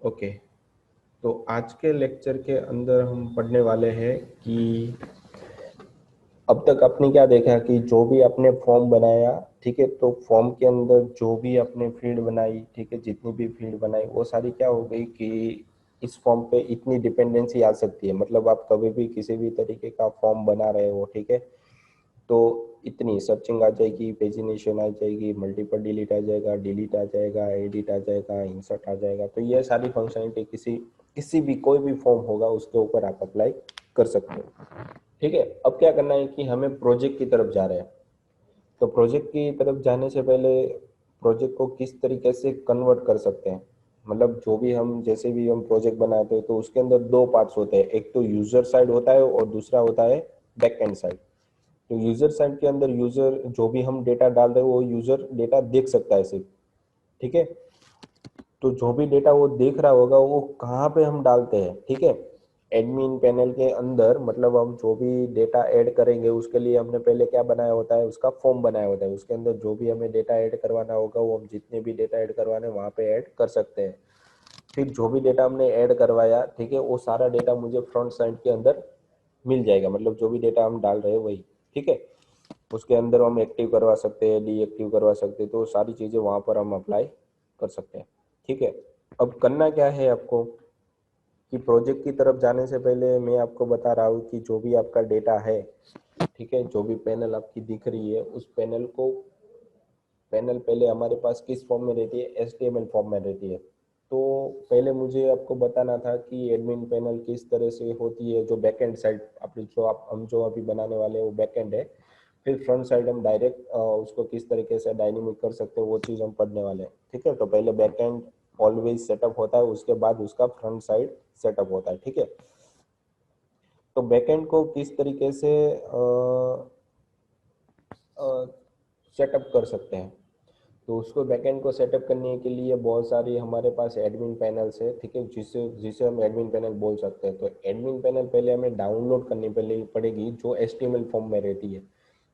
Okay, तो आज के लेक्चर के अंदर हम पढ़ने वाले हैं कि अब तक आपने क्या देखा कि जो भी आपने फॉर्म बनाया, ठीक है, तो फॉर्म के अंदर जो भी आपने फील्ड बनाई, ठीक है, जितनी भी फील्ड बनाई वो सारी क्या हो गई कि इस फॉर्म पे इतनी डिपेंडेंसी आ सकती है। मतलब आप कभी भी किसी भी तरीके का फॉर्म बना रहे हो, ठीक है, तो इतनी सर्चिंग आ जाएगी, पेजिनेशन आ जाएगी, मल्टीपल डिलीट आ जाएगा, डिलीट आ जाएगा, एडिट आ जाएगा, इंसर्ट आ जाएगा। तो ये सारी फंक्शनलिटी किसी किसी भी कोई भी फॉर्म होगा उसके ऊपर आप अप्लाई कर सकते हो। ठीक है, अब क्या करना है कि हमें प्रोजेक्ट की तरफ जा रहे हैं। तो प्रोजेक्ट की तरफ जाने से पहले प्रोजेक्ट को किस तरीके से कन्वर्ट कर सकते हैं, मतलब जो भी हम जैसे भी हम प्रोजेक्ट बनाते हैं तो उसके अंदर दो पार्ट्स होते हैं, एक तो यूजर साइड होता है और दूसरा होता है बैक एंड साइड। तो यूजर साइड के अंदर यूजर जो भी हम डेटा डाल रहे हैं वो यूजर डेटा देख सकता है सिर्फ, ठीक है। तो जो भी डेटा वो देख रहा होगा वो कहाँ पे हम डालते हैं, ठीक है, एडमिन पैनल के अंदर। मतलब हम जो भी डेटा ऐड करेंगे उसके लिए हमने पहले क्या बनाया होता है, उसका फॉर्म बनाया होता है। उसके अंदर जो भी हमें डेटा ऐड करवाना होगा वो हम जितने भी डेटा ऐड करवाने वहाँ पे ऐड कर सकते हैं। फिर जो भी डेटा हमने ऐड करवाया, ठीक है, वो सारा डेटा मुझे फ्रंट साइड के अंदर मिल जाएगा। मतलब जो भी डेटा हम डाल रहे हैं वही, ठीक है। उसके अंदर हम एक्टिव करवा सकते हैं, डीएक्टिव करवा सकते हैं, तो सारी चीज़ें वहाँ पर हम अप्लाई कर सकते हैं, ठीक है। अब करना क्या है आपको कि प्रोजेक्ट की तरफ जाने से पहले मैं आपको बता रहा हूँ कि जो भी आपका डेटा है, ठीक है, जो भी पैनल आपकी दिख रही है उस पैनल पहले हमारे पास किस फॉर्म में रहती है, एचटीएमएल फॉर्म में रहती है। तो पहले मुझे आपको बताना था कि एडमिन पैनल किस तरह से होती है, जो बैकएंड साइड अपनी जो आप हम जो अभी बनाने वाले हैं वो बैकएंड है। फिर फ्रंट साइड हम डायरेक्ट उसको किस तरीके से डायनेमिक कर सकते हैं वो चीज़ हम पढ़ने वाले हैं, ठीक है। तो पहले बैकएंड ऑलवेज सेटअप होता है, उसके बाद उसका फ्रंट साइड सेटअप होता है, ठीक है। तो बैकएंड को किस तरीके से सेटअप कर सकते हैं, तो उसको बैकएंड को सेटअप करने के लिए बहुत सारी हमारे पास एडमिन पैनल्स है, ठीक है, जिसे जिसे हम एडमिन पैनल बोल सकते हैं। तो एडमिन पैनल पहले हमें डाउनलोड करनी पड़ेगी जो एचटीएमएल फॉर्म में रहती है।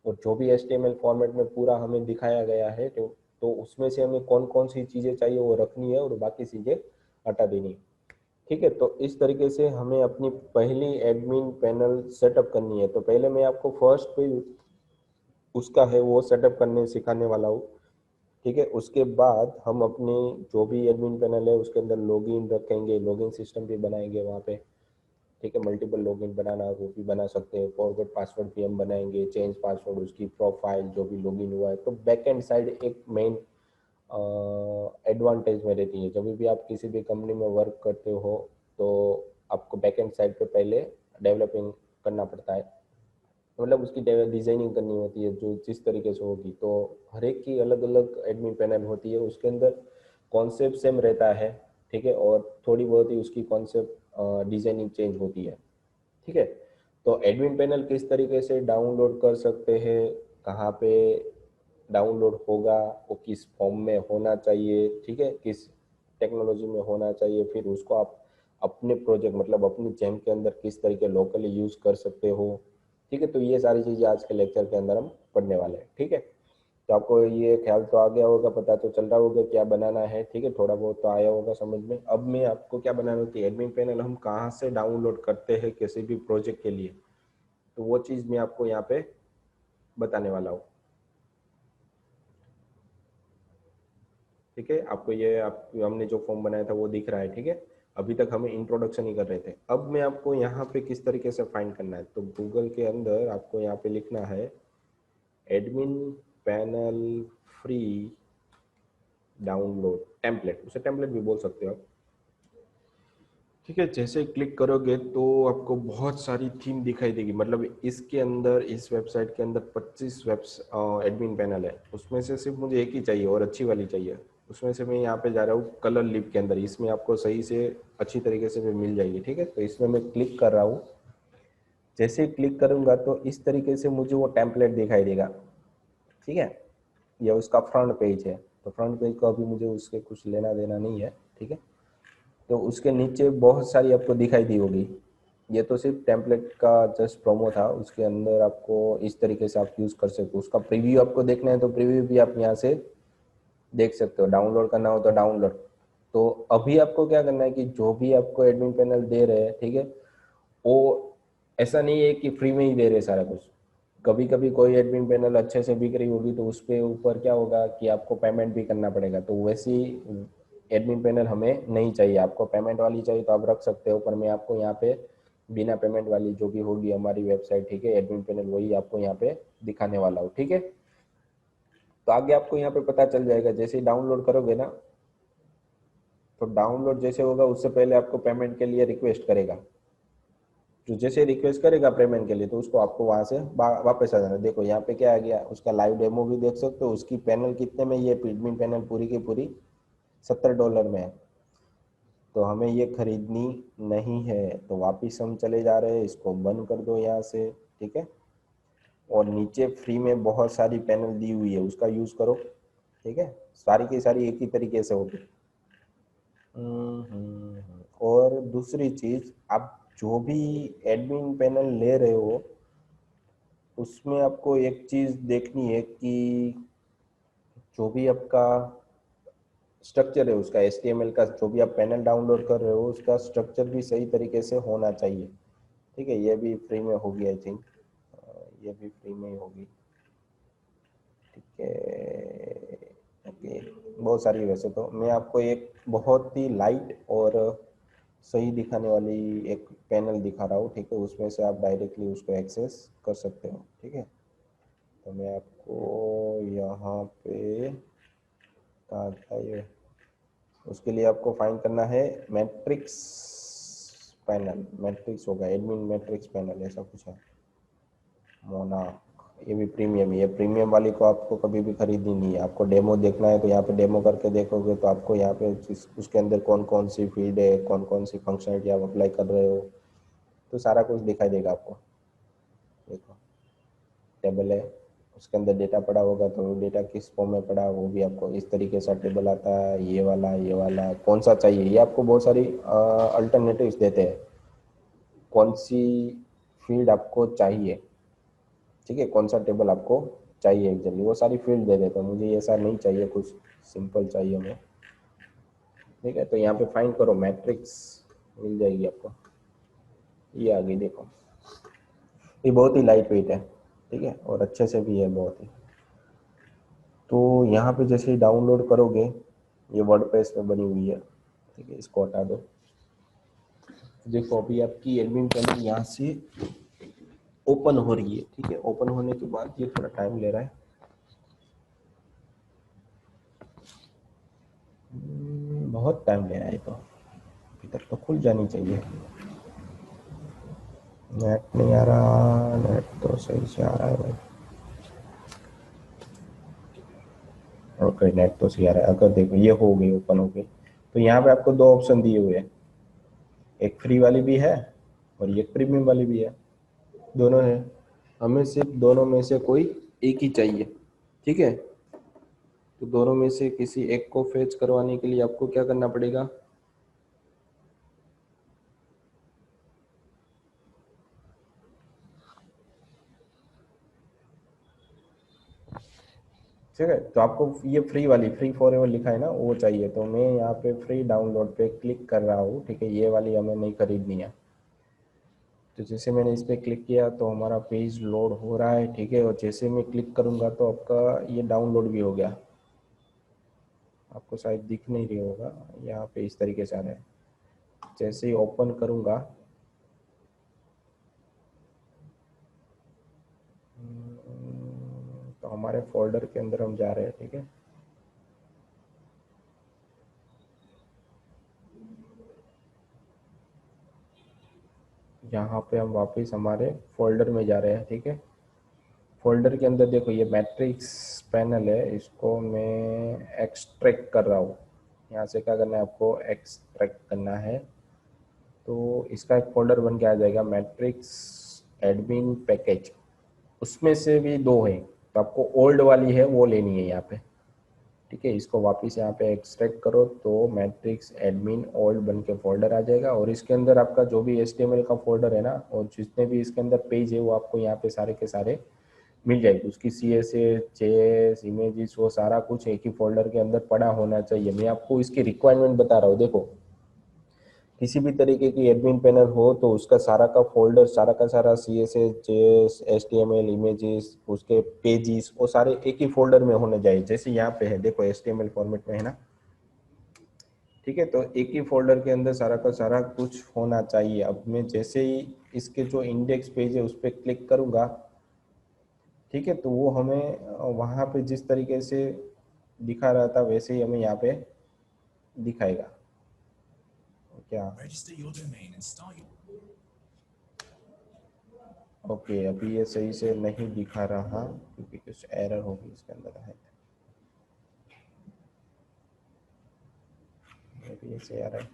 और जो भी एचटीएमएल फॉर्मेट में पूरा हमें दिखाया गया है, तो उसमें से हमें कौन कौन सी चीज़ें चाहिए वो रखनी है और बाकी चीज़ें हटा देनी है, ठीक है। तो इस तरीके से हमें अपनी पहली एडमिन पैनल सेटअप करनी है। तो पहले मैं आपको फर्स्ट पे उसका है वो सेटअप करने सिखाने वाला हूँ, ठीक है। उसके बाद हम अपने जो भी एडमिन पैनल है उसके अंदर लॉगिन रखेंगे, लॉगिन सिस्टम भी बनाएंगे वहाँ पे, ठीक है। मल्टीपल लॉगिन बनाना वो भी बना सकते हैं, फॉरवर्ड पासवर्ड भी हम बनाएंगे, चेंज पासवर्ड, उसकी प्रोफाइल जो भी लॉगिन हुआ है। तो बैक एंड साइड एक मेन एडवांटेज में रहती है। जब भी आप किसी भी कंपनी में वर्क करते हो तो आपको बैक एंड साइड पे पहले डेवलपिंग करना पड़ता है, मतलब उसकी डिजाइनिंग करनी होती है जो जिस तरीके से होगी। तो हर एक की अलग अलग एडमिन पैनल होती है, उसके अंदर कॉन्सेप्ट सेम रहता है, ठीक है, और थोड़ी बहुत ही उसकी कॉन्सेप्ट डिजाइनिंग चेंज होती है, ठीक है। तो एडमिन पैनल किस तरीके से डाउनलोड कर सकते हैं, कहाँ पे डाउनलोड होगा, वो किस फॉर्म में होना चाहिए, ठीक है, किस टेक्नोलॉजी में होना चाहिए, फिर उसको आप अपने प्रोजेक्ट मतलब अपनी जेम के अंदर किस तरीके लोकली यूज कर सकते हो, ठीक है। तो ये सारी चीज़ें आज के लेक्चर के अंदर हम पढ़ने वाले हैं, ठीक है। तो आपको ये ख्याल तो आ गया होगा, पता तो चल रहा होगा क्या बनाना है, ठीक है, थोड़ा बहुत तो आया होगा समझ में। अब मैं आपको क्या बनाना होती है, एडमिन पैनल हम कहाँ से डाउनलोड करते हैं किसी भी प्रोजेक्ट के लिए, तो वो चीज़ मैं आपको यहाँ पे बताने वाला हूँ, ठीक है। आपको ये आप हमने जो फॉर्म बनाया था वो दिख रहा है, ठीक है। अभी तक हमें इंट्रोडक्शन ही कर रहे थे। अब मैं आपको यहाँ पे किस तरीके से फाइंड करना है, तो गूगल के अंदर आपको यहाँ पे लिखना है admin panel free download template, उसे टेम्पलेट भी बोल सकते हो आप, ठीक है। जैसे क्लिक करोगे तो आपको बहुत सारी थीम दिखाई देगी। मतलब इसके अंदर इस वेबसाइट के अंदर 25 एडमिन पैनल है, उसमें से सिर्फ मुझे एक ही चाहिए और अच्छी वाली चाहिए। उसमें से मैं यहाँ पे जा रहा हूँ कलर लिप के अंदर, इसमें आपको सही से अच्छी तरीके से भी मिल जाएगी, ठीक है। तो इसमें मैं क्लिक कर रहा हूँ, जैसे ही क्लिक करूँगा तो इस तरीके से मुझे वो टेम्पलेट दिखाई देगा, ठीक है। यह उसका फ्रंट पेज है। तो फ्रंट पेज को अभी मुझे उसके कुछ लेना देना नहीं है, ठीक है। तो उसके नीचे बहुत सारी आपको दिखाई दी होगी, ये तो सिर्फ टेम्पलेट का जस्ट प्रोमो था। उसके अंदर आपको इस तरीके से आप यूज़ कर सकते हो। उसका प्रीव्यू आपको देखना है तो प्रीव्यू भी आप यहाँ से देख सकते हो, डाउनलोड करना हो तो डाउनलोड, तो अभी आपको क्या करना है कि जो भी आपको एडमिन पैनल दे रहे हैं, ठीक है, वो ऐसा नहीं है कि फ्री में ही दे रहे सारा कुछ। कभी कभी कोई एडमिन पैनल अच्छे से बिक रही होगी तो उस पे ऊपर क्या होगा कि आपको पेमेंट भी करना पड़ेगा, तो वैसी एडमिन पैनल हमें नहीं चाहिए। आपको पेमेंट वाली चाहिए तो आप रख सकते हो, पर मैं आपको यहाँ पे बिना पेमेंट वाली जो भी होगी हमारी वेबसाइट, ठीक है, एडमिन पैनल, वही आपको यहाँ पे दिखाने वाला हूँ, ठीक है। तो आगे आपको यहाँ पे पता चल जाएगा, जैसे ही डाउनलोड करोगे ना, तो डाउनलोड जैसे होगा उससे पहले आपको पेमेंट के लिए रिक्वेस्ट करेगा। तो जैसे रिक्वेस्ट करेगा पेमेंट के लिए तो उसको आपको वहां से वापस आ जाना। देखो यहाँ पे क्या आ गया, उसका लाइव डेमो भी देख सकते हो। उसकी पैनल कितने में, ये एडमिन पैनल पूरी की पूरी $70 में है। तो हमें ये खरीदनी नहीं है, तो वापिस हम चले जा रहे हैं, इसको बंद कर दो यहाँ से, ठीक है। और नीचे फ्री में बहुत सारी पैनल दी हुई है, उसका यूज करो, ठीक है। सारी की सारी एक ही तरीके से होगी। और दूसरी चीज, आप जो भी एडमिन पैनल ले रहे हो उसमें आपको एक चीज देखनी है कि जो भी आपका स्ट्रक्चर है उसका, HTML का, जो भी आप पैनल डाउनलोड कर रहे हो उसका स्ट्रक्चर भी सही तरीके से होना चाहिए, ठीक है। ये भी फ्री में होगी आई थिंक, ये भी फ्री में ही होगी, ठीक है। ओके, बहुत सारी। वैसे तो मैं आपको एक बहुत ही लाइट और सही दिखाने वाली एक पैनल दिखा रहा हूँ, ठीक है। उसमें से आप डायरेक्टली उसको एक्सेस कर सकते हो, ठीक है। तो मैं आपको यहाँ पे, कहाँ था ये, उसके लिए आपको फाइंड करना है मैट्रिक्स पैनल। मैट्रिक्स होगा, एडमिन मैट्रिक्स पैनल ऐसा कुछ है, मोनाक। ये भी प्रीमियम, ये प्रीमियम वाली को आपको कभी भी खरीदनी नहीं है। आपको डेमो देखना है तो यहाँ पे डेमो करके देखोगे तो आपको यहाँ पे उसके अंदर कौन कौन सी फील्ड है, कौन कौन सी फंक्शनलिटी आप अप्लाई कर रहे हो, तो सारा कुछ दिखाई देगा आपको। देखो टेबल है, उसके अंदर डेटा पड़ा होगा तो डेटा किस फॉर्म में पड़ा वो भी आपको इस तरीके से टेबल आता है। ये वाला कौन सा चाहिए, ये आपको बहुत सारी अल्टरनेटिव्स देते हैं, कौन सी फील्ड आपको चाहिए, ठीक है, कौन सा टेबल आपको चाहिए एग्जैक्टली, वो सारी फील्ड दे देते हैं। मुझे ऐसा नहीं चाहिए, कुछ सिंपल चाहिए हमें, ठीक है। तो यहाँ पे फाइंड करो, मैट्रिक्स मिल जाएगी आपको, ये आ गई, देखो। ये बहुत ही लाइट वेट है, ठीक है, और अच्छे से भी है बहुत ही। तो यहाँ पे जैसे ही डाउनलोड करोगे, ये वर्डप्रेस में बनी हुई है, ठीक है, इसको हटा दो। देखो अभी आपकी एडमिन पैनल यहाँ से ओपन हो रही है, ठीक है। ओपन होने के बाद ये थोड़ा टाइम ले रहा है, बहुत टाइम ले रहा है। तो अभी तक तो खुल जानी चाहिए। नेट नहीं आ रहा, नेट तो सही से आ रहा है भाई। ओके, नेट तो सही आ रहा है। अगर देखो ये हो गई, ओपन हो गई, तो यहाँ पे आपको दो ऑप्शन दिए हुए हैं, एक फ्री वाली भी है और एक प्रीमियम वाली भी है, दोनों है। हमें सिर्फ दोनों में से कोई एक ही चाहिए, ठीक है। तो दोनों में से किसी एक को फेच करवाने के लिए आपको क्या करना पड़ेगा, ठीक है। तो आपको ये फ्री वाली, फ्री फॉर एवर लिखा है ना, वो चाहिए। तो मैं यहाँ पे फ्री डाउनलोड पे क्लिक कर रहा हूँ, ठीक है। ये वाली हमें नहीं खरीदनी है। तो जैसे मैंने इस पर क्लिक किया तो हमारा पेज लोड हो रहा है, ठीक है। और जैसे मैं क्लिक करूँगा तो आपका ये डाउनलोड भी हो गया। आपको शायद दिख नहीं रही होगा, यहाँ पे इस तरीके से आ रहा है। जैसे ही ओपन करूँगा, तो हमारे फोल्डर के अंदर हम जा रहे हैं, ठीक है। यहाँ पे हम वापस हमारे फोल्डर में जा रहे हैं, ठीक है। फोल्डर के अंदर देखो ये मैट्रिक्स पैनल है, इसको मैं एक्सट्रैक्ट कर रहा हूँ। यहाँ से क्या करना है, आपको एक्सट्रैक्ट करना है। तो इसका एक फोल्डर बन के आ जाएगा, मैट्रिक्स एडमिन पैकेज। उसमें से भी दो है, तो आपको ओल्ड वाली है वो लेनी है यहाँ पे, ठीक है। इसको वापस यहाँ पे एक्सट्रैक्ट करो तो मैट्रिक्स एडमिन ओल्ड बन के फोल्डर आ जाएगा। और इसके अंदर आपका जो भी HTML का फोल्डर है ना, और जितने भी इसके अंदर पेज है वो आपको यहाँ पे सारे के सारे मिल जाएगी, उसकी CSS, JS, इमेजेस, वो सारा कुछ एक ही फोल्डर के अंदर पड़ा होना चाहिए। मैं आपको इसकी रिक्वायरमेंट बता रहा हूँ। देखो, किसी भी तरीके की एडमिन पैनल हो तो उसका सारा का फोल्डर, सारा का सारा CSS, JS, HTML, इमेजेस, उसके पेजेस, वो सारे एक ही फोल्डर में होने चाहिए। जैसे यहाँ पे है, देखो HTML फॉर्मेट में है ना, ठीक है। तो एक ही फोल्डर के अंदर सारा का सारा कुछ होना चाहिए। अब मैं जैसे ही इसके जो इंडेक्स पेज है उस पर क्लिक करूंगा, ठीक है, तो वो हमें वहां पे जिस तरीके से दिखा रहा था वैसे ही हमें यहाँ पे दिखाएगा। क्या? ओके, अभी ये सही से नहीं दिखा रहा क्योंकि कुछ एरर होगी इसके अंदर है। अभी ऐसे आ रहा है,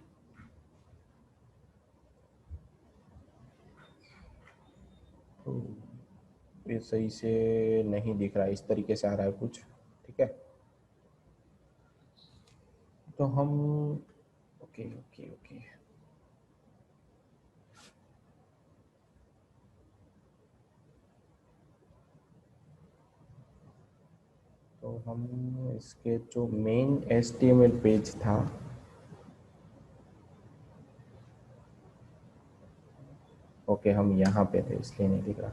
ये सही से नहीं दिख रहा, इस तरीके से आ रहा है कुछ, ठीक है। तो हम, ओके ओके ओके, तो हम इसके जो मेन HTML पेज था, ओके, हम यहाँ पे थे इसलिए नहीं दिख रहा,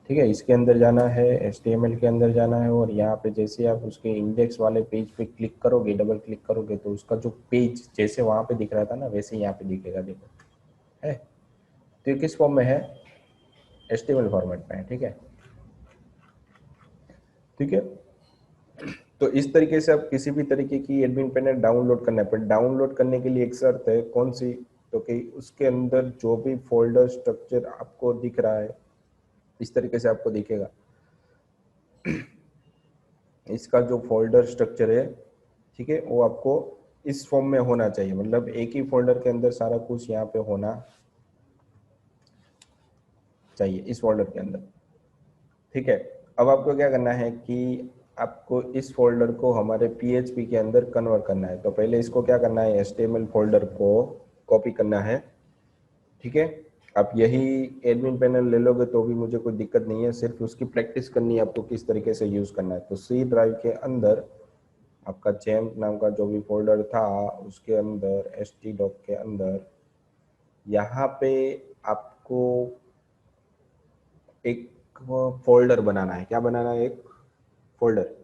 ठीक है। इसके अंदर जाना है, HTML के अंदर जाना है, और यहाँ पे जैसे आप उसके इंडेक्स वाले पेज पे क्लिक करोगे, डबल क्लिक करोगे, तो उसका जो पेज जैसे वहाँ पे दिख रहा था ना वैसे यहाँ पे दिखेगा, देखो है। तो ये किस फॉर्म में है? HTML फॉर्मेट में है, ठीक है, ठीक है। तो इस तरीके से आप किसी भी तरीके की एडमिन पैनल डाउनलोड करना है, पर डाउनलोड करने के लिए एक शर्त है, कौन सी? तो कि उसके अंदर जो भी फोल्डर स्ट्रक्चर आपको दिख रहा है इस तरीके से आपको दिखेगा, इसका जो फोल्डर स्ट्रक्चर है, ठीक है, वो आपको इस फॉर्म में होना चाहिए। मतलब एक ही फोल्डर के अंदर सारा कुछ यहाँ पे होना चाहिए, इस फोल्डर के अंदर, ठीक है। अब आपको क्या करना है कि आपको इस फोल्डर को हमारे PHP के अंदर कन्वर्ट करना है। तो पहले इसको क्या करना है, HTML फोल्डर को कॉपी करना है, ठीक है। आप यही एडमिन पैनल ले लोगे तो भी मुझे कोई दिक्कत नहीं है, सिर्फ उसकी प्रैक्टिस करनी है आपको किस तरीके से यूज करना है। तो C ड्राइव के अंदर आपका जेम्प नाम का जो भी फोल्डर था उसके अंदर, htdoc के अंदर, यहाँ पे आपको एक फोल्डर बनाना है। क्या बनाना है? एक फोल्डर,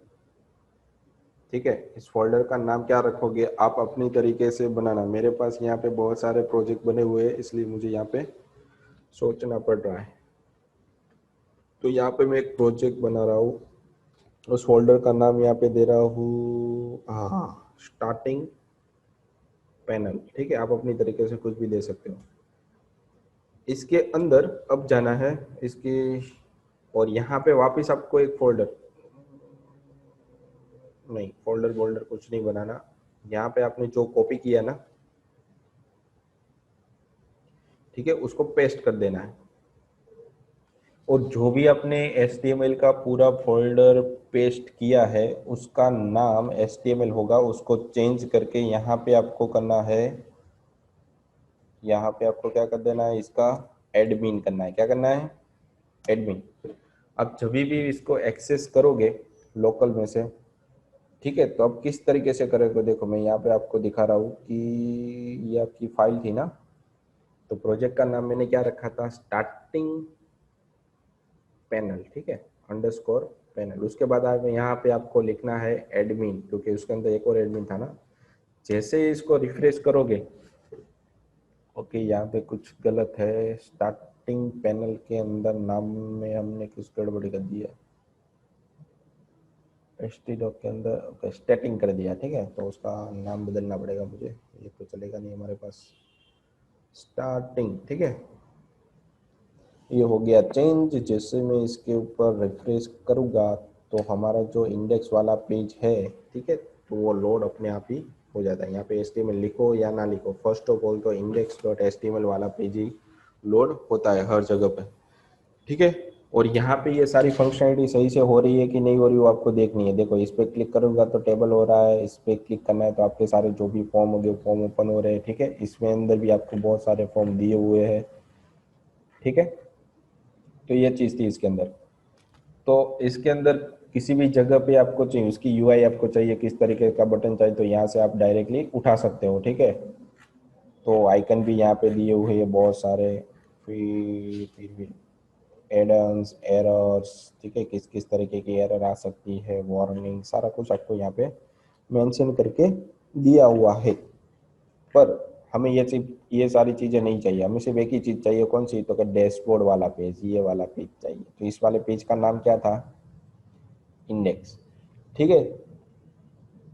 ठीक है। इस फोल्डर का नाम क्या रखोगे आप अपनी तरीके से बनाना। मेरे पास यहाँ पे बहुत सारे प्रोजेक्ट बने हुए हैं इसलिए मुझे यहाँ पे सोचना पड़ रहा है। तो यहाँ पे मैं एक प्रोजेक्ट बना रहा हूँ, उस फोल्डर का नाम यहाँ पे दे रहा हूँ, हाँ, स्टार्टिंग पैनल, ठीक है। आप अपनी तरीके से कुछ भी दे सकते हो। इसके अंदर अब जाना है इसके, और यहाँ पे वापस आपको एक फोल्डर, नहीं, फोल्डर फोल्डर कुछ नहीं बनाना। यहाँ पे आपने जो कॉपी किया ना, ठीक है, उसको पेस्ट कर देना है। और जो भी आपने HTML का पूरा फोल्डर पेस्ट किया है उसका नाम HTML होगा, उसको चेंज करके यहाँ पे आपको करना है, यहाँ पे आपको क्या कर देना है, इसका एडमिन करना है। क्या करना है? एडमिन। अब जब भी इसको एक्सेस करोगे लोकल में से, ठीक है, तो अब किस तरीके से करोगे, देखो मैं यहाँ पे आपको दिखा रहा हूँ कि ये आपकी फाइल थी ना, तो प्रोजेक्ट का नाम मैंने क्या रखा था, स्टार्टिंग पैनल, ठीक है, अंडरस्कोर पैनल। उसके बाद आप यहाँ पे आपको लिखना है एडमिन, क्योंकि उसके अंदर एक और एडमिन था ना। जैसे ही इसको रिफ्रेश करोगे, ओके, यहाँ पे कुछ गलत है, स्टार्टिंग पैनल के अंदर नाम में हमने कुछ गड़बड़ी कर दी है, htdoc के अंदर स्टार्टिंग कर दिया, ठीक है, तो उसका नाम बदलना पड़ेगा मुझे, ये तो चलेगा नहीं हमारे पास। स्टार्टिंग, ठीक है, ये हो गया चेंज। जैसे मैं इसके ऊपर रिफ्रेश करूँगा तो हमारा जो इंडेक्स वाला पेज है, ठीक है, तो वो लोड अपने आप ही हो जाता है। यहाँ पे HTML लिखो या ना लिखो, फर्स्ट ऑफ ऑल तो index.html वाला पेज ही लोड होता है हर जगह पे, ठीक है। और यहाँ पे ये सारी फंक्शनलिटी सही से हो रही है कि नहीं हो रही, वो आपको देखनी है। देखो, इस पर क्लिक करूँगा तो टेबल हो रहा है, इस पर क्लिक करना है तो आपके सारे जो भी फॉर्म हो गए फॉर्म ओपन हो रहे हैं, ठीक है। इसमें अंदर भी आपको बहुत सारे फॉर्म दिए हुए हैं, ठीक है। तो ये चीज़ थी इसके अंदर। तो इसके अंदर किसी भी जगह पे आपको चाहिए, उसकी यूआई आपको चाहिए, किस तरीके का बटन चाहिए, तो यहाँ से आप डायरेक्टली उठा सकते हो, ठीक है। तो आइकन भी यहाँ पे दिए हुए हैं बहुत सारे। फिर भी एडन्स, एरर्स, ठीक है, किस किस तरीके की एरर आ सकती है, वार्निंग, सारा कुछ आपको यहाँ पे मेंशन करके दिया हुआ है। पर हमें ये सारी चीज़ें नहीं चाहिए, हमें सिर्फ एक ही चीज़ चाहिए, कौन सी, तो डैशबोर्ड वाला पेज, ये वाला पेज चाहिए। तो इस वाले पेज का नाम क्या था, इंडेक्स, ठीक है।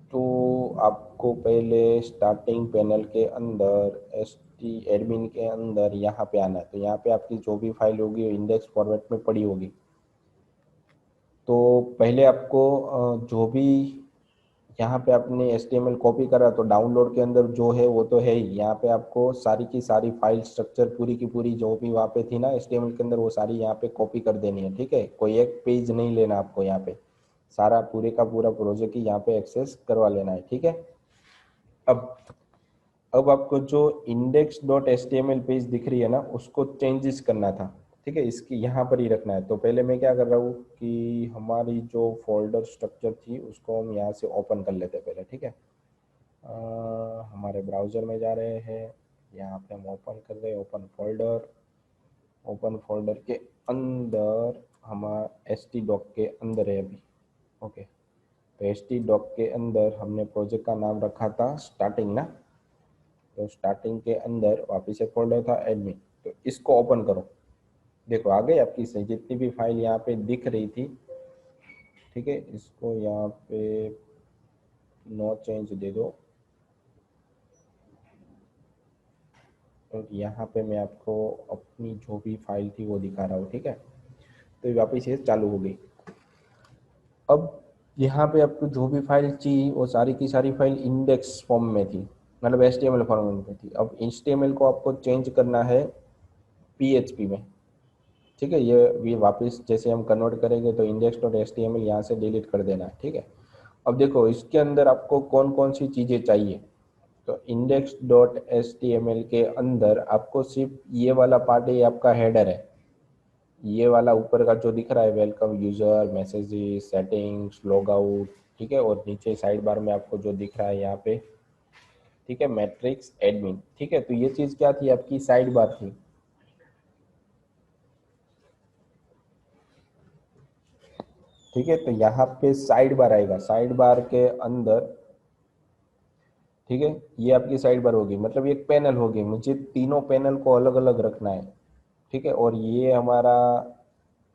तो आपको पहले स्टार्टिंग पैनल के अंदर एस टी एडमिन के अंदर यहाँ पे आना है। तो यहाँ पे आपकी जो भी फाइल होगी वो इंडेक्स फॉर्मेट में पड़ी होगी। तो पहले आपको जो भी यहाँ पे आपने HTML कॉपी करा, तो डाउनलोड के अंदर जो है वो तो है ही। यहाँ पे आपको सारी की सारी फाइल स्ट्रक्चर पूरी की पूरी जो भी वहाँ पे थी ना HTML के अंदर, वो सारी यहाँ पे कॉपी कर देनी है, ठीक है। कोई एक पेज नहीं लेना आपको, यहाँ पे सारा पूरे का पूरा प्रोजेक्ट ही यहाँ पे एक्सेस करवा लेना है, ठीक है। अब अब आपको जो index.html पेज दिख रही है ना, उसको चेंजेस करना था, ठीक है, इसकी यहाँ पर ही रखना है। तो पहले मैं क्या कर रहा हूँ कि हमारी जो फोल्डर स्ट्रक्चर थी उसको हम यहाँ से ओपन कर लेते हैं पहले, ठीक है। हमारे ब्राउज़र में जा रहे हैं, यहाँ पे हम ओपन कर रहे हैं, ओपन फोल्डर। ओपन फोल्डर के अंदर हमारा htdoc के अंदर है अभी, ओके। तो htdoc के अंदर हमने प्रोजेक्ट का नाम रखा था स्टार्टिंग ना। तो स्टार्टिंग के अंदर वापिस एक फोल्डर था एडमिन, तो इसको ओपन करो। देखो आ गई आपकी सही जितनी भी फाइल यहाँ पे दिख रही थी, ठीक है। इसको यहाँ पे नो चेंज दे दो। और यहाँ पे मैं आपको अपनी जो भी फाइल थी वो दिखा रहा हूँ, ठीक है। तो वापिस ये चालू हो गई। अब यहाँ पे आपको जो भी फाइल चाहिए वो सारी की सारी फाइल इंडेक्स फॉर्म में थी, मतलब HTML फॉर्म में थी। अब HTML को आपको चेंज करना है PHP में, ठीक है। ये वापस जैसे हम कन्वर्ट करेंगे तो index.html यहाँ से डिलीट कर देना है, ठीक है। अब देखो इसके अंदर आपको कौन कौन सी चीज़ें चाहिए। तो index.html के अंदर आपको सिर्फ ये वाला पार्ट ही आपका हेडर है, ये वाला ऊपर का जो दिख रहा है, welcome user, messages, settings, log out, ठीक है। और नीचे साइड बार में आपको जो दिख रहा है यहाँ पे, ठीक है, मैट्रिक्स एडमिन, ठीक है। तो ये चीज़ क्या थी, आपकी साइड बार थी, ठीक है। तो यहाँ पे साइड बार आएगा, साइड बार के अंदर, ठीक है, ये आपकी साइड बार होगी, मतलब एक पैनल होगी। मुझे तीनों पैनल को अलग अलग रखना है, ठीक है। और ये हमारा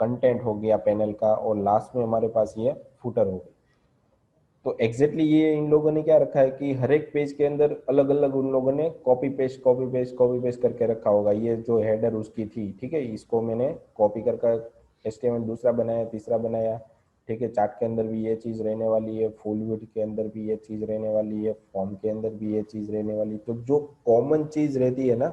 कंटेंट हो गया पैनल का, और लास्ट में हमारे पास ये फुटर हो गया। तो एग्जैक्टली ये इन लोगों ने क्या रखा है कि हर एक पेज के अंदर अलग अलग उन लोगों ने copy paste copy paste copy paste करके रखा होगा। ये जो हेडर उसकी थी, ठीक है, इसको मैंने कॉपी करके HTML दूसरा बनाया, तीसरा बनाया, ठीक है। चार्ट के अंदर भी ये चीज़ रहने वाली है, फुल विड्थ के अंदर भी ये चीज़ रहने वाली है, फॉर्म के अंदर भी ये चीज़ रहने वाली है। तो जो कॉमन चीज़ रहती है ना,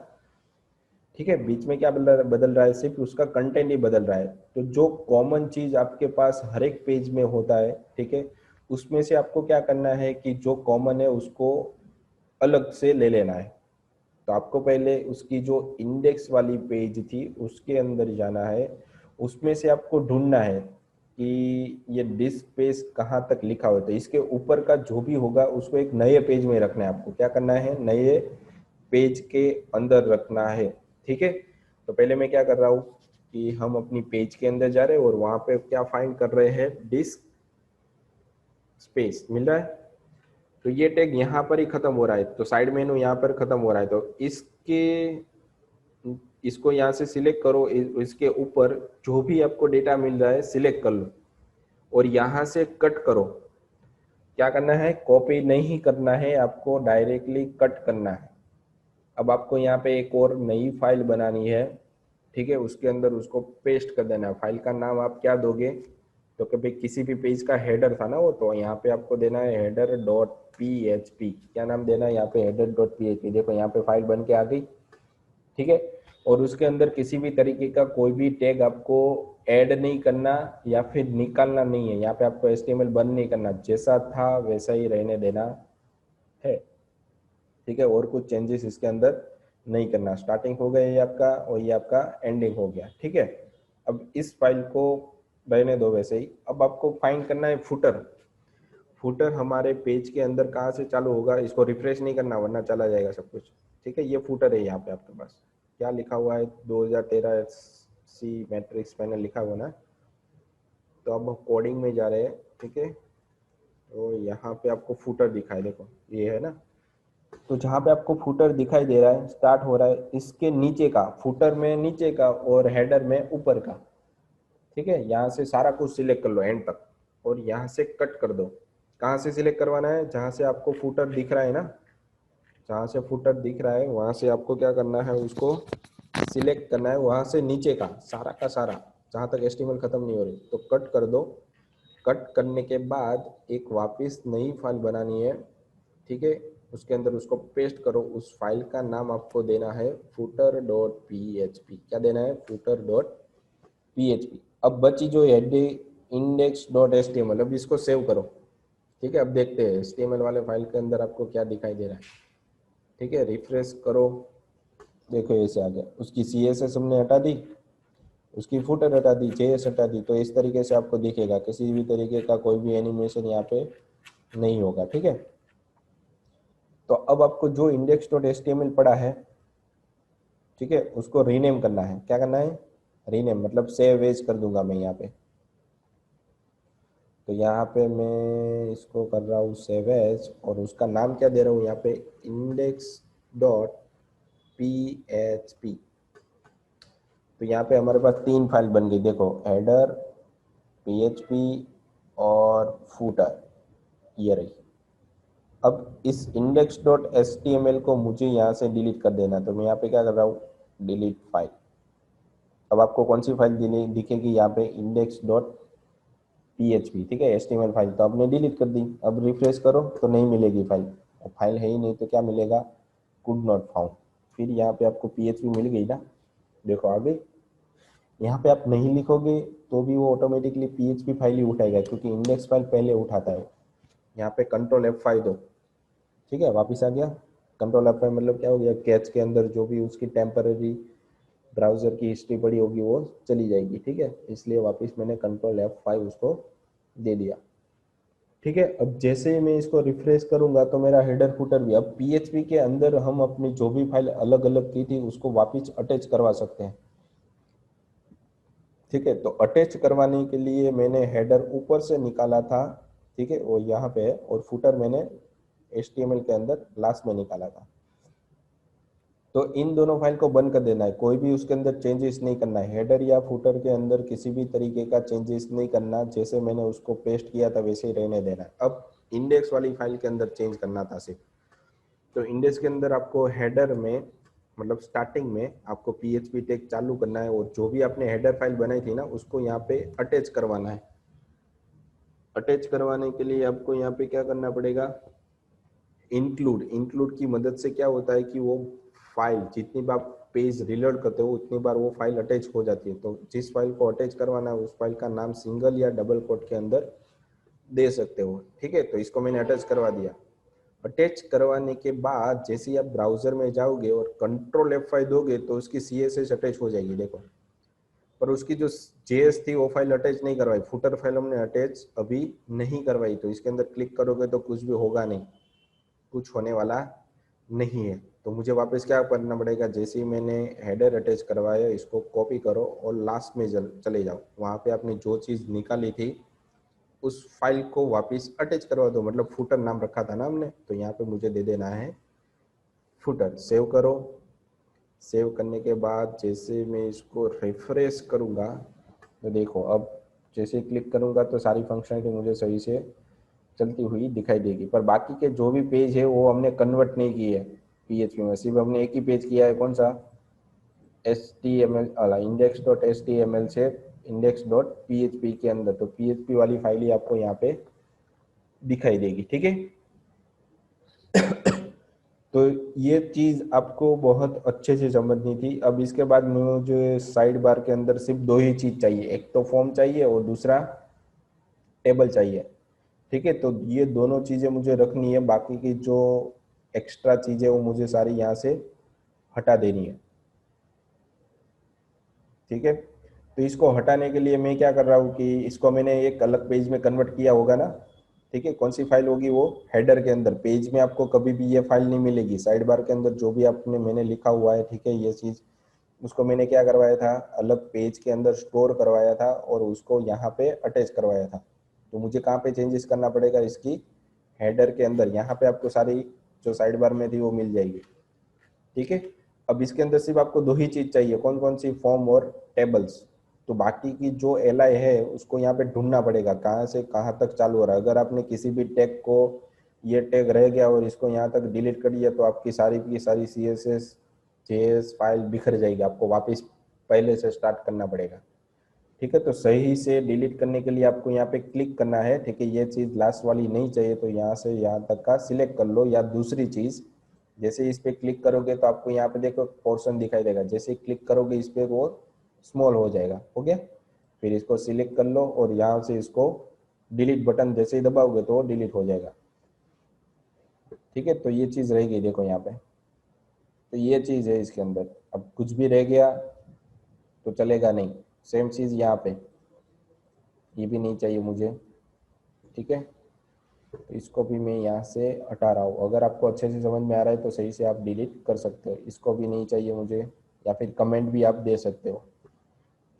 ठीक है, बीच में क्या बदल रहा है, सिर्फ उसका कंटेंट ही बदल रहा है। तो जो कॉमन चीज आपके पास हर एक पेज में होता है, ठीक है, उसमें से आपको क्या करना है कि जो कॉमन है उसको अलग से ले लेना है। तो आपको पहले उसकी जो इंडेक्स वाली पेज थी उसके अंदर जाना है, उसमें से आपको ढूंढना है कि ये डिस्क पेज कहाँ तक लिखा हो। तो इसके ऊपर का जो भी होगा उसको एक नए पेज में रखना है। आपको क्या करना है, नए पेज के अंदर रखना है, ठीक है। तो पहले मैं क्या कर रहा हूँ कि हम अपनी पेज के अंदर जा रहे हैं और वहां पे क्या फाइंड कर रहे हैं, डिस्क स्पेस मिल रहा है। तो ये टैग यहाँ पर ही खत्म हो रहा है, तो साइड मेनू यहाँ पर खत्म हो रहा है। तो इसके इसको यहाँ से सिलेक्ट करो, इसके ऊपर जो भी आपको डेटा मिल रहा है सिलेक्ट कर लो और यहाँ से कट करो। क्या करना है, कॉपी नहीं करना है, आपको डायरेक्टली कट करना है। अब आपको यहाँ पे एक और नई फाइल बनानी है, ठीक है, उसके अंदर उसको पेस्ट कर देना है। फाइल का नाम आप क्या दोगे, तो कभी किसी भी पेज का हेडर था ना वो, तो यहाँ पे आपको देना है हेडर डॉट PHP। क्या नाम देना है यहाँ पे, हेडर डॉट PHP। देखो यहाँ पे फाइल बन के आ गई, ठीक है। और उसके अंदर किसी भी तरीके का कोई भी टैग आपको ऐड नहीं करना या फिर निकालना नहीं है। यहाँ पे आपको HTML बंद नहीं करना, जैसा था वैसा ही रहने देना है, ठीक है। और कुछ चेंजेस इसके अंदर नहीं करना। स्टार्टिंग हो गया ये आपका, और ये आपका एंडिंग हो गया, ठीक है। अब इस फाइल को रहने दो वैसे ही। अब आपको फाइंड करना है फुटर। फुटर हमारे पेज के अंदर कहाँ से चालू होगा, इसको रिफ्रेश नहीं करना वरना चला जाएगा सब कुछ। ठीक है, ये फुटर है यहाँ पे आपके पास। क्या लिखा हुआ है, 2013 सी मैट्रिक्स पैनल लिखा हुआ ना। तो अब हम कोडिंग में जा रहे हैं। ठीक है, तो यहाँ पे आपको फुटर दिखाई, देखो ये है ना। तो जहाँ पे आपको फुटर दिखाई दे रहा है, स्टार्ट हो रहा है इसके नीचे का, फुटर में नीचे का और हेडर में ऊपर का। ठीक है, यहाँ से सारा कुछ सिलेक्ट कर लो एंड तक और यहाँ से कट कर दो। कहाँ से सिलेक्ट करवाना है, जहाँ से आपको फुटर दिख रहा है ना, जहाँ से फुटर दिख रहा है वहाँ से आपको क्या करना है, उसको सिलेक्ट करना है। वहाँ से नीचे का सारा जहाँ तक एचटीएमएल खत्म नहीं हो रही तो कट कर दो। कट करने के बाद एक वापस नई फाइल बनानी है। ठीक है, उसके अंदर उसको पेस्ट करो। उस फाइल का नाम आपको देना है footer dot P H P. क्या देना है, footer dot P H P. अब बची जो head index dot H T M L, अब इसको सेव करो। ठीक है, अब देखते हैं एच टी एम एल वाले फाइल के अंदर आपको क्या दिखाई दे रहा है। ठीक है, रिफ्रेश करो, देखो ऐसे आ गया। उसकी सी एस एस हमने हटा दी, उसकी फुटर हटा दी, जेएस हटा दी। तो इस तरीके से आपको दिखेगा, किसी भी तरीके का कोई भी एनिमेशन यहाँ पे नहीं होगा। ठीक है, तो अब आपको जो index dot H T M L पड़ा है, ठीक है, उसको रीनेम करना है। क्या करना है, रीनेम, मतलब सेव एज कर दूंगा मैं यहाँ पे। तो यहाँ पे मैं इसको कर रहा हूँ सेव एज और उसका नाम क्या दे रहा हूँ यहाँ पे, index dot P H P. तो यहाँ पे हमारे पास तीन फाइल बन गई, देखो हेडर, पी एच पी और फूटर, ये रही। अब इस index dot H T M L को मुझे यहाँ से डिलीट कर देना। तो मैं यहाँ पे क्या कर रहा हूँ, डिलीट फाइल। अब आपको कौन सी फाइल दिखेगी यहाँ पे, index dot P H P. ठीक है, H T M L file तो आपने डिलीट कर दी। अब रिफ्रेश करो तो नहीं मिलेगी फाइल, और फाइल है ही नहीं तो क्या मिलेगा, कुड नॉट फाउंड। फिर यहाँ पे आपको पी एच पी मिल गई ना, देखो आ गई। यहाँ पे आप नहीं लिखोगे तो भी वो automatically P H P file ही उठाएगा, क्योंकि इंडेक्स फाइल पहले उठाता है। यहाँ पे कंट्रोल F5 दो। ठीक है, वापिस आ गया। कंट्रोल F5 मतलब क्या हो गया, कैच के अंदर जो भी उसकी टेम्पररी ब्राउजर की हिस्ट्री पड़ी होगी वो चली जाएगी। ठीक है, इसलिए वापस मैंने कंट्रोल F5 उसको दे दिया। ठीक है, अब जैसे मैं इसको रिफ्रेश करूंगा तो मेरा हेडर फुटर भी, अब पीएचपी के अंदर हम अपनी जो भी फाइल अलग अलग की थी उसको वापस अटैच करवा सकते हैं। ठीक है, तो अटैच करवाने के लिए मैंने हेडर ऊपर से निकाला था। ठीक है, वो यहाँ पे है, और फुटर मैंने HTML के अंदर लास्ट में निकाला था। तो इन दोनों फाइल को बंद कर देना है, कोई भी उसके अंदर चेंजेस नहीं करना है। हेडर या फुटर के अंदर किसी भी तरीके का चेंजेस नहीं करना, जैसे मैंने उसको पेस्ट किया था वैसे ही रहने देना है। अब इंडेक्स वाली फाइल के अंदर चेंज करना था सिर्फ। तो इंडेक्स के अंदर आपको हेडर में, मतलब स्टार्टिंग में आपको PHP टैग चालू करना है, और जो भी आपने हेडर फाइल बनाई थी ना उसको यहाँ पे अटैच करवाना है। अटैच करवाने के लिए आपको यहाँ पे क्या करना पड़ेगा, इंक्लूड। इंक्लूड की मदद से क्या होता है कि वो फाइल जितनी बार पेज रिलोड करते हो उतनी बार वो फाइल अटैच हो जाती है। तो जिस फाइल को अटैच करवाना है उस फाइल का नाम सिंगल या डबल कोट के अंदर दे सकते हो। ठीक है, तो इसको मैंने अटैच करवा दिया। अटैच करवाने के बाद जैसे ही आप ब्राउजर में जाओगे और कंट्रोल F5 दोगे तो उसकी CSS अटैच हो जाएगी, देखो। पर उसकी जो JS थी वो फाइल अटैच नहीं करवाई, फुटर फाइल हमने अटैच अभी नहीं करवाई। तो इसके अंदर क्लिक करोगे तो कुछ भी होगा नहीं, कुछ होने वाला नहीं है। तो मुझे वापस क्या करना पड़ेगा, जैसे ही मैंने हेडर अटैच करवाया इसको कॉपी करो और लास्ट में चले जाओ, वहाँ पे आपने जो चीज़ निकाली थी उस फाइल को वापस अटैच करवा दो। मतलब फुटर नाम रखा था ना हमने, तो यहाँ पे मुझे दे देना है फुटर। सेव करो। सेव करने के बाद जैसे मैं इसको रिफ्रेश करूँगा तो देखो, अब जैसे क्लिक करूँगा तो सारी फंक्शनलिटी मुझे सही से चलती हुई दिखाई देगी। पर बाकी के जो भी पेज है वो हमने कन्वर्ट नहीं किए है PHP में, सिर्फ हमने एक ही पेज किया है, कौन सा, HTML इंडेक्स डॉट HTML से इंडेक्स डॉट PHP के अंदर। तो PHP वाली फाइल ही आपको यहाँ पे दिखाई देगी। ठीक है, तो ये चीज आपको बहुत अच्छे से समझनी थी। अब इसके बाद मुझे साइड बार के अंदर सिर्फ दो ही चीज चाहिए, एक तो फॉर्म चाहिए और दूसरा टेबल चाहिए। ठीक है, तो ये दोनों चीजें मुझे रखनी है, बाकी की जो एक्स्ट्रा चीजें वो मुझे सारी यहाँ से हटा देनी है। ठीक है, तो इसको हटाने के लिए मैं क्या कर रहा हूँ कि इसको मैंने एक अलग पेज में कन्वर्ट किया होगा ना, ठीक है। कौन सी फाइल होगी वो, हेडर के अंदर। पेज में आपको कभी भी ये फाइल नहीं मिलेगी, साइड बार के अंदर जो भी आपने मैंने लिखा हुआ है, ठीक है, ये चीज उसको मैंने क्या करवाया था, अलग पेज के अंदर स्टोर करवाया था और उसको यहाँ पे अटैच करवाया था। तो मुझे कहाँ पे चेंजेस करना पड़ेगा, इसकी हेडर के अंदर। यहाँ पे आपको सारी जो साइड बार में थी वो मिल जाएगी, ठीक है। अब इसके अंदर सिर्फ आपको दो ही चीज चाहिए, कौन कौन सी, फॉर्म और टेबल्स। तो बाकी की जो एल आई है उसको यहाँ पे ढूंढना पड़ेगा, कहाँ से कहाँ तक चालू हो रहा है। अगर आपने किसी भी टैग को, ये टैग रह गया और इसको यहाँ तक डिलीट कर दिया, तो आपकी सारी की सारी C S S JS file बिखर जाएगी, आपको वापस पहले से स्टार्ट करना पड़ेगा, ठीक है। तो सही से डिलीट करने के लिए आपको यहाँ पे क्लिक करना है, ठीक है। ये चीज लास्ट वाली नहीं चाहिए, तो यहाँ से यहाँ तक का सिलेक्ट कर लो। या दूसरी चीज, जैसे इस पे क्लिक करोगे तो आपको यहाँ पे देखो पोर्शन दिखाई देगा, जैसे क्लिक करोगे इस पे वो स्मॉल हो जाएगा, ओके। फिर इसको सिलेक्ट कर लो और यहाँ से इसको डिलीट बटन जैसे ही दबाओगे तो वो डिलीट हो जाएगा, ठीक है। तो ये चीज रहेगी, देखो यहाँ पे। तो ये चीज है इसके अंदर। अब कुछ भी रह गया तो चलेगा नहीं। सेम चीज यहाँ पे, ये भी नहीं चाहिए मुझे, ठीक है। तो इसको भी मैं यहाँ से हटा रहा हूँ। अगर आपको अच्छे से समझ में आ रहा है तो सही से आप डिलीट कर सकते हो। इसको भी नहीं चाहिए मुझे, या फिर कमेंट भी आप दे सकते हो,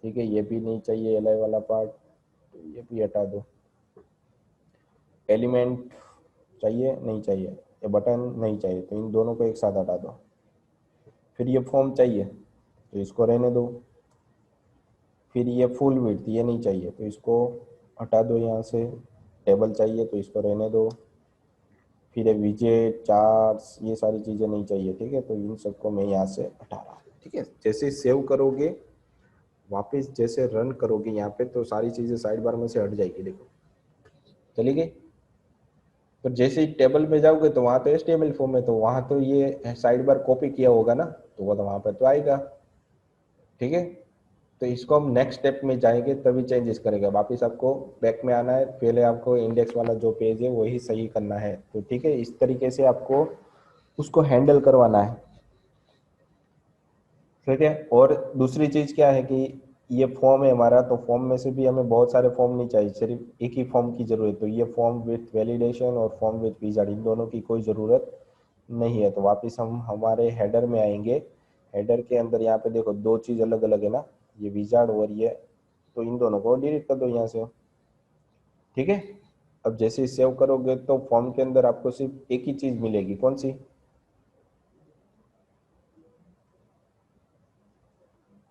ठीक है। ये भी नहीं चाहिए एल आई वाला पार्ट, तो ये भी हटा दो। एलिमेंट चाहिए नहीं चाहिए, ये बटन नहीं चाहिए, तो इन दोनों को एक साथ हटा दो। फिर ये फॉर्म चाहिए तो इसको रहने दो। फिर ये फुल विड्थ ये नहीं चाहिए तो इसको हटा दो यहाँ से। टेबल चाहिए तो इसको रहने दो। फिर ये विजेट चार्ट्स ये सारी चीज़ें नहीं चाहिए, ठीक है। तो इन सबको मैं यहाँ से हटा रहा हूँ, ठीक है। जैसे सेव करोगे, वापस जैसे रन करोगे यहाँ पे, तो सारी चीज़ें साइड बार में से हट जाएगी, देखो चली गई। तो जैसे ही टेबल में जाओगे तो वहाँ तो एचटीएमएल फॉर्म है, तो वहाँ तो ये साइड बार कॉपी किया होगा ना, तो वो तो वहाँ पर तो आएगा, ठीक है। तो इसको हम नेक्स्ट स्टेप में जाएंगे तभी चेंजेस करेंगे। वापस आपको बैक में आना है, पहले आपको इंडेक्स वाला जो पेज है वही सही करना है, तो ठीक है। इस तरीके से आपको उसको हैंडल करवाना है, ठीक है। और दूसरी चीज क्या है कि ये फॉर्म है हमारा, तो फॉर्म में से भी हमें बहुत सारे फॉर्म नहीं चाहिए, सिर्फ एक ही फॉर्म की जरूरत है। तो ये फॉर्म विथ वैलिडेशन और फॉर्म विथ विजार्ड, इन दोनों की कोई ज़रूरत नहीं है। तो वापस हम हमारे हेडर में आएंगे। हेडर के अंदर यहाँ पे देखो दो चीज़ अलग अलग है ना, ये विजार्ड और ये, तो इन दोनों को डिलीट कर दो यहाँ से, ठीक है। अब जैसे ही सेव करोगे तो फॉर्म के अंदर आपको सिर्फ एक ही चीज़ मिलेगी, कौन सी,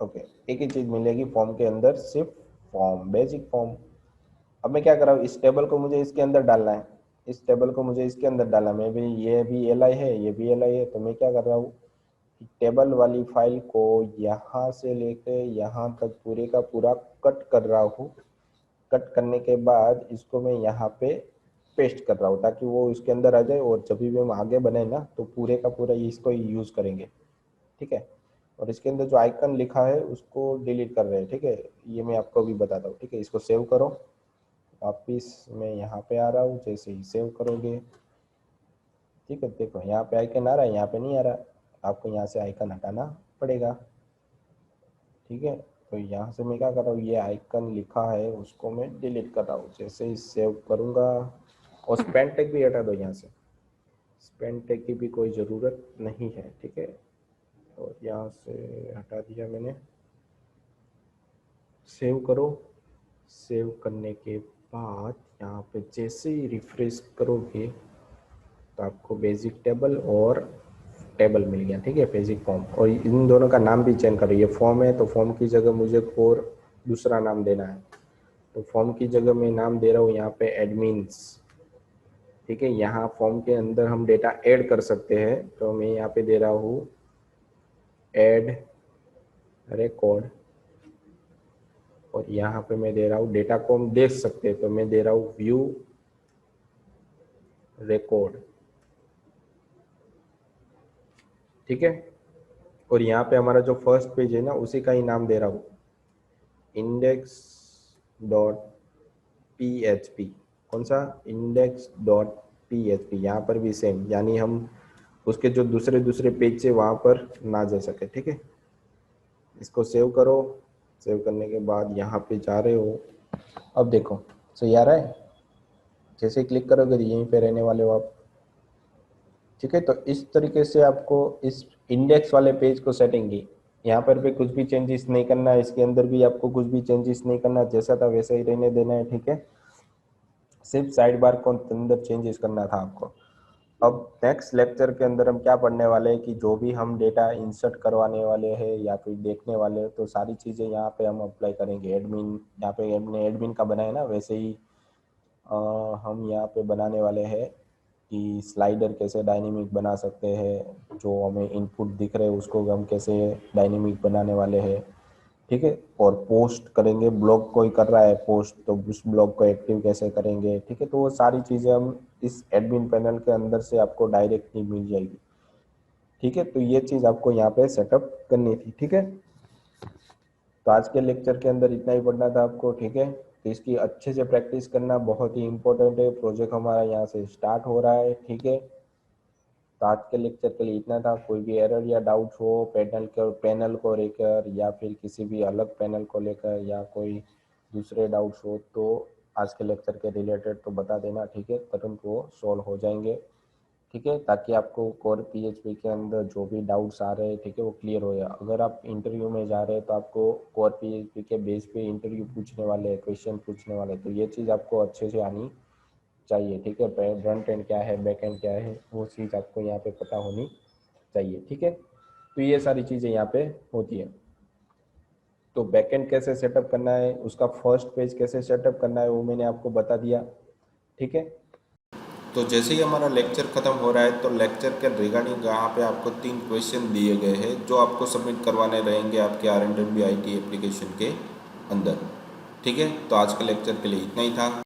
ओके, एक ही चीज़ मिलेगी फॉर्म के अंदर, सिर्फ फॉर्म, बेसिक फॉर्म। अब मैं क्या कर रहा हूँ, इस टेबल को मुझे इसके अंदर डालना है, इस टेबल को मुझे इसके अंदर डालना है। मैं भी, ये भी एल आई है, ये भी एल आई है, तो मैं क्या कर रहा हूँ, टेबल वाली फाइल को यहाँ से लेके यहाँ तक पूरे का पूरा कट कर रहा हूँ। कट करने के बाद इसको मैं यहाँ पे पेस्ट कर रहा हूँ, ताकि वो इसके अंदर आ जाए और जब भी हम आगे बने ना तो पूरे का पूरा इसको यूज़ करेंगे, ठीक है। और इसके अंदर जो आइकन लिखा है उसको डिलीट कर रहे हैं, ठीक है। ये मैं आपको अभी बताता हूँ, ठीक है। इसको सेव करो, वापिस मैं यहाँ पे आ रहा हूँ। जैसे ही सेव करोगे, ठीक है, देखो यहाँ पे आइकन आ रहा है, यहाँ पे नहीं आ रहा। आपको यहाँ से आइकन हटाना पड़ेगा, ठीक है। तो यहाँ से मैं क्या कर रहा हूँ, ये आइकन लिखा है उसको मैं डिलीट कर रहा हूँ। जैसे ही सेव करूँगा, और स्पेन टैग भी हटा दो यहाँ से, स्पेन टैग की भी कोई ज़रूरत नहीं है, ठीक है। और यहाँ से हटा दिया मैंने। सेव करो। सेव करने के बाद यहाँ पे जैसे ही रिफ्रेश करोगे तो आपको बेसिक टेबल और टेबल मिल गया, ठीक है, बेसिक फॉर्म। और इन दोनों का नाम भी चेंज करो। ये फॉर्म है तो फॉर्म की जगह मुझे और दूसरा नाम देना है, तो फॉर्म की जगह मैं नाम दे रहा हूँ यहाँ पे एडमिन्स, ठीक है। यहाँ फॉर्म के अंदर हम डेटा ऐड कर सकते हैं, तो मैं यहाँ पे दे रहा हूँ ऐड रिकॉर्ड। और यहाँ पे मैं दे रहा हूँ डेटा को हम देख सकते हैं, तो मैं दे रहा हूँ व्यू रिकॉर्ड, ठीक है। और यहाँ पे हमारा जो फर्स्ट पेज है ना उसी का ही नाम दे रहा हूँ, index dot P H P. कौन सा, index dot P H P. यहाँ पर भी सेम, यानी हम उसके जो दूसरे दूसरे पेज से वहाँ पर ना जा सके, ठीक है। इसको सेव करो, सेव करने के बाद यहाँ पे जा रहे हो, अब देखो सही आ रहा है। जैसे क्लिक करोगे तो यहीं पे रहने वाले हो आप। ठीक है, तो इस तरीके से आपको इस इंडेक्स वाले पेज को सेटिंग की, यहाँ पर भी कुछ भी चेंजेस नहीं करना है, इसके अंदर भी आपको कुछ भी चेंजेस नहीं करना, जैसा था वैसा ही रहने देना है। ठीक है, सिर्फ साइड बार को अंदर चेंजेस करना था आपको। अब नेक्स्ट लेक्चर के अंदर हम क्या पढ़ने वाले हैं कि जो भी हम डेटा इंसर्ट करवाने वाले हैं या फिर देखने वाले हैं, तो सारी चीज़ें यहाँ पे हम अप्लाई करेंगे। एडमिन, यहाँ पे हमने एडमिन का बनाया ना, वैसे ही अ, हम यहाँ पे बनाने वाले हैं कि स्लाइडर कैसे डायनेमिक बना सकते हैं, जो हमें इनपुट दिख रहे हैं उसको हम कैसे डायनेमिक बनाने वाले हैं। ठीक है, और पोस्ट करेंगे, ब्लॉग कोई कर रहा है पोस्ट तो उस ब्लॉग को एक्टिव कैसे करेंगे। ठीक है, तो वो सारी चीज़ें हम इस एडमिन पैनल के अंदर से आपको डायरेक्टली मिल जाएगी। ठीक है, तो ये चीज़ आपको यहाँ पे सेटअप करनी थी। ठीक है, तो आज के लेक्चर के अंदर इतना ही पढ़ना था आपको। ठीक है, तो इसकी अच्छे से प्रैक्टिस करना बहुत ही इंपॉर्टेंट है। प्रोजेक्ट हमारा यहाँ से स्टार्ट हो रहा है। ठीक है, तो आज के लेक्चर के लिए इतना था। कोई भी एरर या डाउट हो पैनल को लेकर या फिर किसी भी अलग पैनल को लेकर या कोई दूसरे डाउट्स हो तो आज के लेक्चर के रिलेटेड तो बता देना। ठीक है, तुरंत वो सॉल्व हो जाएंगे। ठीक है, ताकि आपको कोर पीएचपी के अंदर जो भी डाउट्स आ रहे हैं, ठीक है, वो क्लियर हो जाए। अगर आप इंटरव्यू में जा रहे हैं तो आपको कोर पीएचपी के बेस पे इंटरव्यू पूछने वाले हैं, क्वेश्चन पूछने वाले हैं, तो ये चीज़ आपको अच्छे से आनी चाहिए। ठीक है, फ्रंट एंड क्या है, बैक एंड क्या है, वो चीज़ आपको यहाँ पे पता होनी चाहिए। ठीक है, तो ये सारी चीज़ें यहाँ पे होती है। तो बैक एंड कैसे सेटअप करना है, उसका फर्स्ट पेज कैसे सेटअप करना है, वो मैंने आपको बता दिया। ठीक है, तो जैसे ही हमारा लेक्चर ख़त्म हो रहा है तो लेक्चर के रिगार्डिंग यहाँ पे आपको 3 क्वेश्चन दिए गए हैं जो आपको सबमिट करवाने रहेंगे आपके R&B IT एप्लीकेशन के अंदर। ठीक है, तो आज के लेक्चर के लिए इतना ही था।